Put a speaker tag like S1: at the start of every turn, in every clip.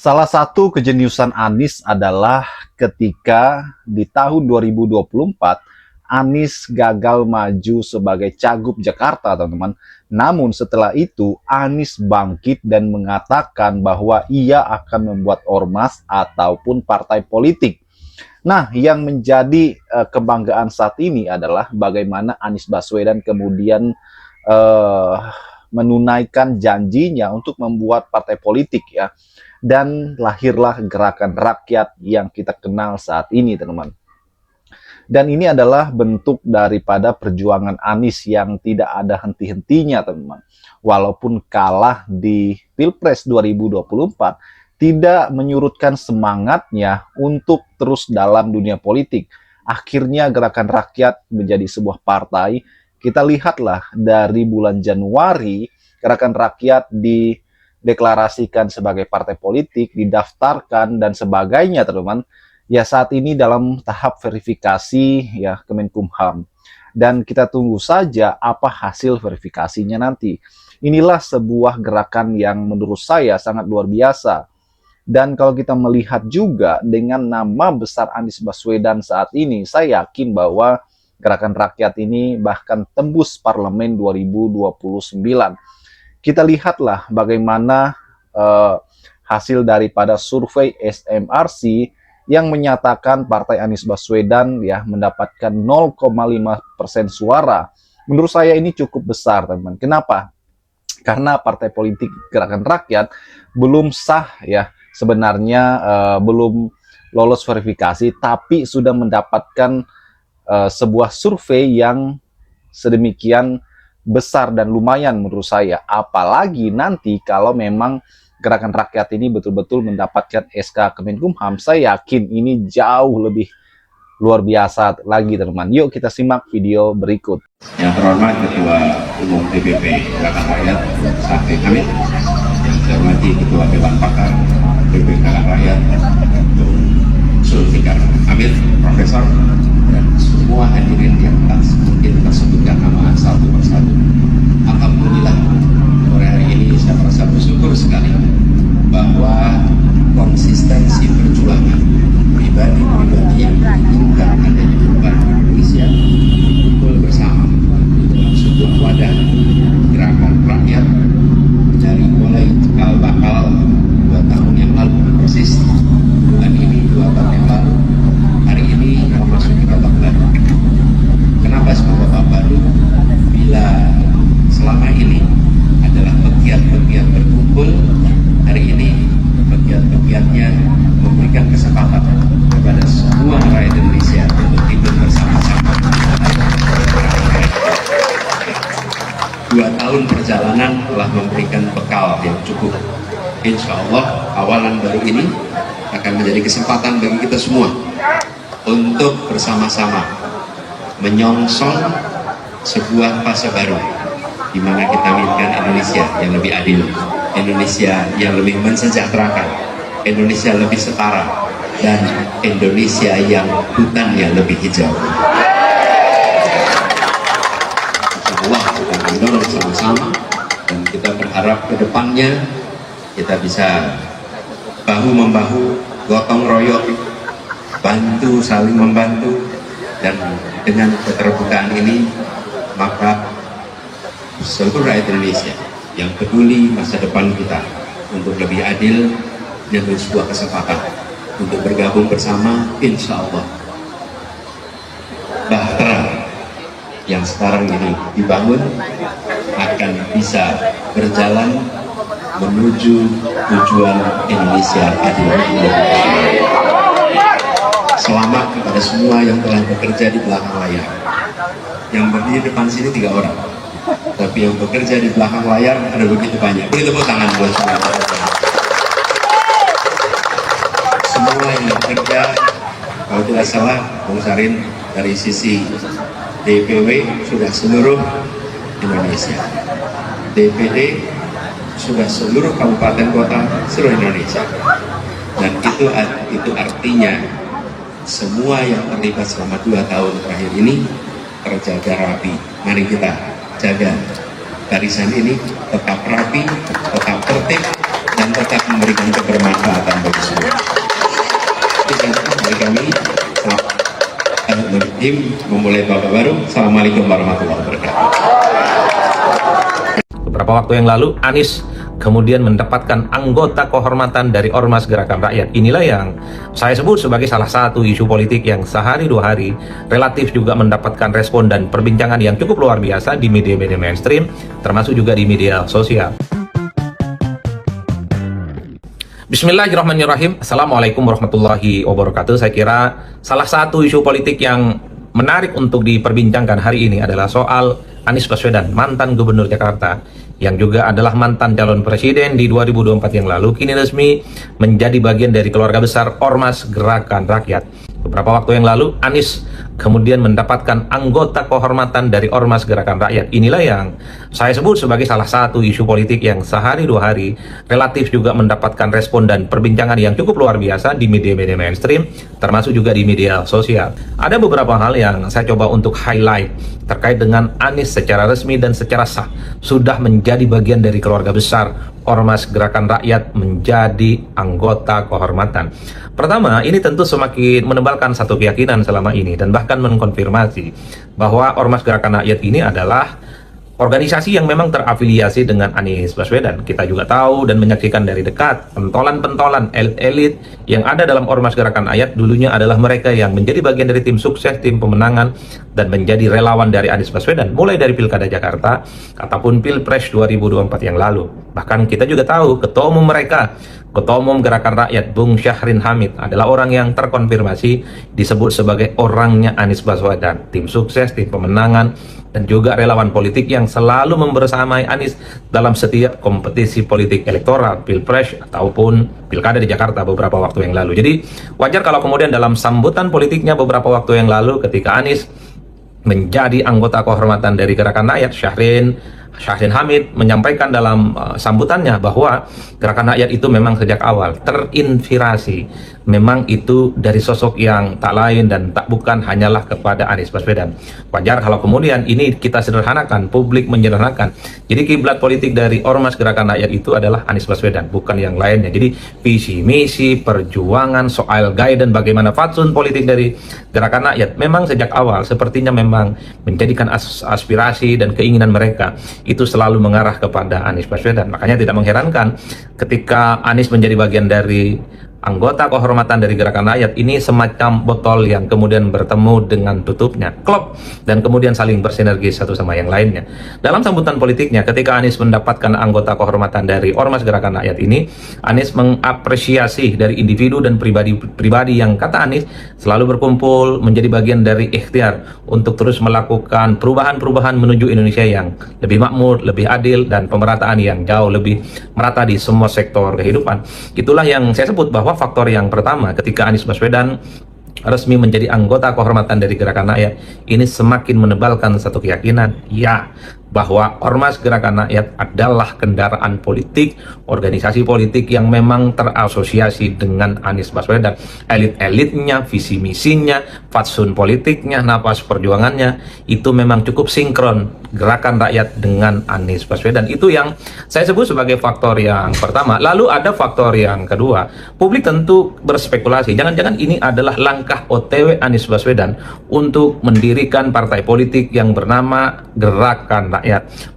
S1: Salah satu kejeniusan Anies adalah ketika di tahun 2024 Anies gagal maju sebagai Cagup Jakarta, teman-teman. Namun setelah itu Anies bangkit dan mengatakan bahwa ia akan membuat ormas ataupun partai politik. Nah, yang menjadi kebanggaan saat ini adalah bagaimana Anies Baswedan kemudian uh, menunaikan janjinya untuk membuat partai politik ya. Dan lahirlah gerakan rakyat yang kita kenal saat ini, teman-teman. Dan ini adalah bentuk daripada perjuangan Anies yang tidak ada henti-hentinya, teman-teman. Walaupun kalah di Pilpres 2024, tidak menyurutkan semangatnya untuk terus dalam dunia politik. Akhirnya gerakan rakyat menjadi sebuah partai. Kita lihatlah dari bulan Januari, gerakan rakyat dideklarasikan sebagai partai politik, didaftarkan dan sebagainya, teman-teman. Ya, saat ini dalam tahap verifikasi ya Kemenkumham. Dan kita tunggu saja apa hasil verifikasinya nanti. Inilah sebuah gerakan yang menurut saya sangat luar biasa. Dan kalau kita melihat juga dengan nama besar Anies Baswedan saat ini, saya yakin bahwa gerakan rakyat ini bahkan tembus parlemen 2029. Kita lihatlah bagaimana hasil daripada survei SMRC yang menyatakan partai Anies Baswedan ya mendapatkan 0,5% suara. Menurut saya ini cukup besar, teman-teman. Kenapa? Karena partai politik gerakan rakyat belum sah ya, sebenarnya belum lolos verifikasi, tapi sudah mendapatkan sebuah survei yang sedemikian besar dan lumayan menurut saya. Apalagi nanti kalau memang gerakan rakyat ini betul-betul mendapatkan SK Kemenkumham, saya yakin ini jauh lebih luar biasa lagi, teman-teman. Yuk kita simak video berikut.
S2: Yang terhormat Ketua Umum DPP Gerakan Rakyat Sakti Hamid, yang saya hormati Ketua Dewan Pakar DPP Gerakan Rakyat Zulfikar Hamid, Profesor, dan semua hadirin yang tak mungkin tersebutkan nama satu persatu. Alhamdulillah, sore hari ini saya merasa bersyukur sekali bahwa konsistensi perjuangan pribadi-pribadi yang menginginkan adanya perubahan Indonesia kumpul bersama dalam sebuah wadah gerakan rakyat dari mulai cikal bakal 2 tahun yang lalu persis bulan ini 2 tahun yang lalu. Hari ini memasuki babak baru. Kenapa sebuah babak baru? Bila selama ini adalah pegiat-pegiat berkumpul, hari ini pegiat-pegiatnya memberikan kesempatan kepada semua rakyat Indonesia untuk hidup bersama-sama. 2 tahun perjalanan telah memberikan bekal yang cukup. Insya Allah awalan baru ini akan menjadi kesempatan bagi kita semua untuk bersama-sama menyongsong sebuah fase baru di mana kita inginkan Indonesia yang lebih adil, Indonesia yang lebih mensejahterakan, Indonesia lebih setara, dan Indonesia yang hutannya lebih hijau. Insyaallah kita akan dorong sama-sama, dan kita berharap ke depannya kita bisa bahu-membahu, gotong royong, bantu saling membantu, dan dengan keterbukaan ini maka seluruh rakyat Indonesia yang peduli masa depan kita untuk lebih adil dan sebuah kesempatan untuk bergabung bersama. Insya Allah bahtera yang sekarang ini dibangun akan bisa berjalan menuju tujuan Indonesia adil. Selamat kepada semua yang telah bekerja di belakang layar. Yang berdiri depan sini 3 orang, tapi yang bekerja di belakang layar ada begitu banyak. Beri tepuk tangan buat semua. Semua yang bekerja, kalau tidak salah, Bung Sarin dari sisi DPW sudah seluruh Indonesia, DPD sudah seluruh kabupaten kota seluruh Indonesia, dan itu artinya semua yang terlibat selama 2 tahun terakhir ini terjaga rapi. Mari kita jaga barisan ini tetap rapi, tetap tertib, dan tetap memberikan kebermanfaatan bagi semua. Sekian dari kami. Selamat tim memulai babak baru. Assalamualaikum warahmatullahi wabarakatuh.
S3: Beberapa waktu yang lalu, Anies kemudian mendapatkan anggota kehormatan dari Ormas Gerakan Rakyat. Inilah yang saya sebut sebagai salah satu isu politik yang sehari dua hari relatif juga mendapatkan respon dan perbincangan yang cukup luar biasa di media-media mainstream, termasuk juga di media sosial. Bismillahirrahmanirrahim. Assalamualaikum warahmatullahi wabarakatuh. Saya kira salah satu isu politik yang menarik untuk diperbincangkan hari ini adalah soal Anies Baswedan, mantan gubernur Jakarta, yang juga adalah mantan calon presiden di 2024 yang lalu, kini resmi menjadi bagian dari keluarga besar Ormas Gerakan Rakyat. Beberapa waktu yang lalu, Anies kemudian mendapatkan anggota kehormatan dari Ormas Gerakan Rakyat. Inilah yang saya sebut sebagai salah satu isu politik yang sehari dua hari relatif juga mendapatkan respon dan perbincangan yang cukup luar biasa di media-media mainstream, termasuk juga di media sosial. Ada beberapa hal yang saya coba untuk highlight terkait dengan Anies secara resmi dan secara sah sudah menjadi bagian dari keluarga besar Ormas Gerakan Rakyat, menjadi anggota kehormatan. Pertama, ini tentu semakin menebalkan satu keyakinan selama ini dan bahkan mengkonfirmasi bahwa Ormas Gerakan Rakyat ini adalah organisasi yang memang terafiliasi dengan Anies Baswedan. Kita juga tahu dan menyaksikan dari dekat pentolan-pentolan elit-elit yang ada dalam Ormas Gerakan Rakyat dulunya adalah mereka yang menjadi bagian dari tim sukses, tim pemenangan, dan menjadi relawan dari Anies Baswedan, mulai dari Pilkada Jakarta ataupun Pilpres 2024 yang lalu. Bahkan kita juga tahu ketua umum mereka, Ketua Umum Gerakan Rakyat Bung Syahrin Hamid, adalah orang yang terkonfirmasi disebut sebagai orangnya Anies Baswedan, tim sukses, tim pemenangan, dan juga relawan politik yang selalu membersamai Anies dalam setiap kompetisi politik elektoral, Pilpres ataupun Pilkada di Jakarta beberapa waktu yang lalu. Jadi wajar kalau kemudian dalam sambutan politiknya beberapa waktu yang lalu ketika Anies menjadi anggota kehormatan dari Gerakan Rakyat, Syahrin Hamid menyampaikan dalam sambutannya bahwa Gerakan Rakyat itu memang sejak awal terinspirasi, memang itu dari sosok yang tak lain dan tak bukan hanyalah kepada Anies Baswedan. Wajar kalau kemudian ini kita sederhanakan, publik menyederhanakan. Jadi kiblat politik dari Ormas Gerakan Rakyat itu adalah Anies Baswedan, bukan yang lainnya. Jadi visi misi, perjuangan, soal gaya dan bagaimana fatsun politik dari Gerakan Rakyat memang sejak awal sepertinya memang menjadikan aspirasi dan keinginan mereka itu selalu mengarah kepada Anies Baswedan. Makanya tidak mengherankan ketika Anies menjadi bagian dari anggota kehormatan dari Gerakan Rakyat, ini semacam botol yang kemudian bertemu dengan tutupnya, klop, dan kemudian saling bersinergi satu sama yang lainnya. Dalam sambutan politiknya ketika Anies mendapatkan anggota kehormatan dari Ormas Gerakan Rakyat ini, Anies mengapresiasi dari individu dan pribadi yang kata Anies selalu berkumpul menjadi bagian dari ikhtiar untuk terus melakukan perubahan-perubahan menuju Indonesia yang lebih makmur, lebih adil, dan pemerataan yang jauh lebih merata di semua sektor kehidupan. Itulah yang saya sebut bahwa faktor yang pertama ketika Anies Baswedan resmi menjadi anggota kehormatan dari Gerakan Rakyat ini semakin menebalkan satu keyakinan, ya, bahwa Ormas Gerakan Rakyat adalah kendaraan politik, organisasi politik yang memang terasosiasi dengan Anies Baswedan. Elit-elitnya, visi misinya, fatsun politiknya, napas perjuangannya itu memang cukup sinkron Gerakan Rakyat dengan Anies Baswedan. Itu yang saya sebut sebagai faktor yang pertama. Lalu ada faktor yang kedua. Publik tentu berspekulasi, jangan-jangan ini adalah langkah OTW Anies Baswedan untuk mendirikan partai politik yang bernama Gerakan Rakyat.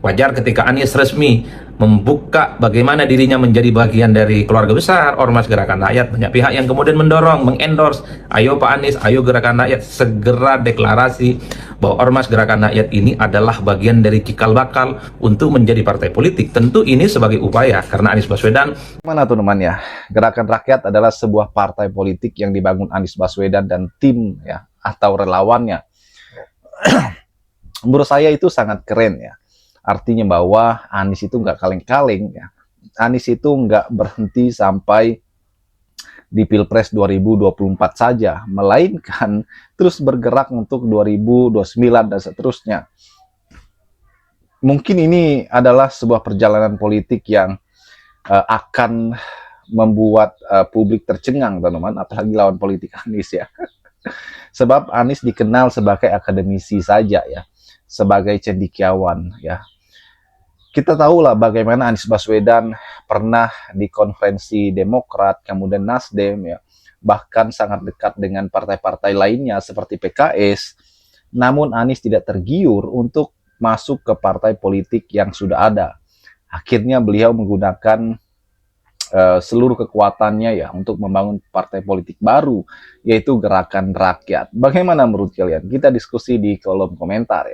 S3: Wajar ketika Anies resmi membuka bagaimana dirinya menjadi bagian dari keluarga besar Ormas Gerakan Rakyat, banyak pihak yang kemudian mendorong, mengendorse, ayo Pak Anies, ayo Gerakan Rakyat segera deklarasi bahwa Ormas Gerakan Rakyat ini adalah bagian dari cikal bakal untuk menjadi partai politik. Tentu ini sebagai upaya karena Anies Baswedan.
S1: Mana tuh teman ya? Gerakan Rakyat adalah sebuah partai politik yang dibangun Anies Baswedan dan tim ya atau relawannya. Menurut saya itu sangat keren ya. Artinya bahwa Anies itu nggak kaleng-kaleng ya. Anies itu nggak berhenti sampai di Pilpres 2024 saja, melainkan terus bergerak untuk 2029 dan seterusnya. Mungkin ini adalah sebuah perjalanan politik yang akan membuat publik tercengang, teman-teman, apalagi lawan politik Anies ya. Sebab Anies dikenal sebagai akademisi saja ya, sebagai cendekiawan ya. Kita tahu lah bagaimana Anies Baswedan pernah di konferensi Demokrat, kemudian Nasdem, ya, bahkan sangat dekat dengan partai-partai lainnya seperti PKS. Namun Anies tidak tergiur untuk masuk ke partai politik yang sudah ada. Akhirnya beliau menggunakan seluruh kekuatannya ya untuk membangun partai politik baru, yaitu Gerakan Rakyat. Bagaimana menurut kalian? Kita diskusi di kolom komentar ya.